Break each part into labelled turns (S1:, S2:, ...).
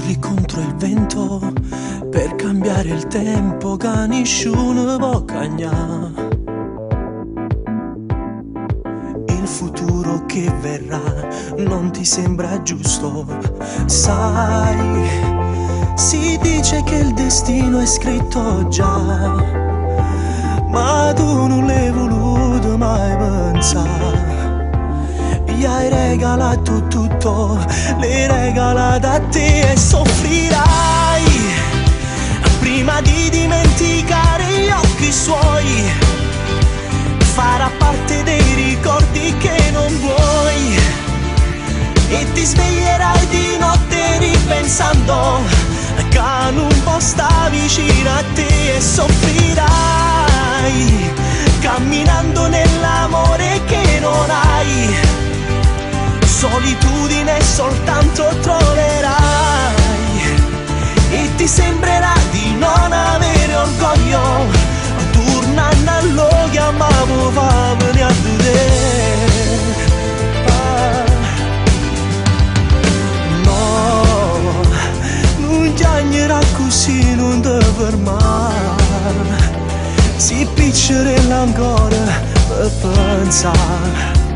S1: urli contro il vento per cambiare il tempo che nessuno può cagnare. Il futuro che verrà non ti sembra giusto, sai, si dice che il destino è scritto già, ma tu non l'hai voluto mai pensare. Gli hai regalato tutto, l'hai regalato a te e soffrirai prima di dimenticare gli occhi suoi. Farà parte dei ricordi che non vuoi e ti sveglierai di notte ripensando che non può stare vicino a te e soffrirai camminando nell'amore che non hai. Solitudine soltanto troverai e ti sembrerà di non avere orgoglio. Tornando a lo chiamavo fammi a vedere. No, non chiagnerà così, non ti fermare. Si piccerella ancora per pensare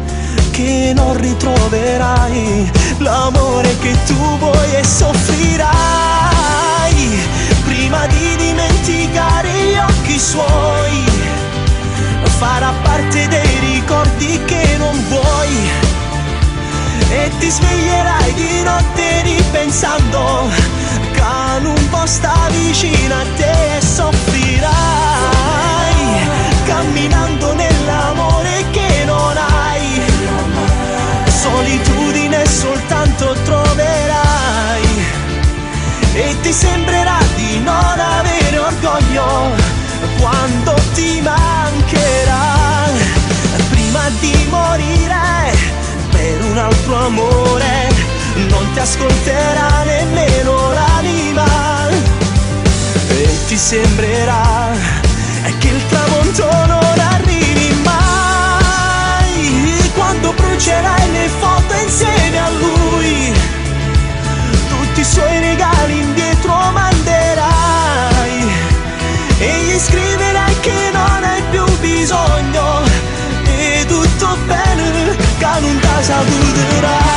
S1: che non ritroverai l'amore che tu vuoi e soffrirai prima di dimenticare gli occhi suoi. Farà parte dei ricordi che non vuoi e ti sveglierai di notte ripensando che non può stare vicino a te e soffrirai camminando nell'amore che non hai. Solitudine soltanto troverai e ti sembrerà di non avere orgoglio quando ti mancherà. Prima di morire per un altro amore non ti ascolterà nemmeno l'anima e ti sembrerà che il tramonto non arrivi mai. Quando brucerai le foto insieme a lui, tutti i suoi regali indietro manderai e gli scriverai che non hai più bisogno e tutto bene che non ti saluterai.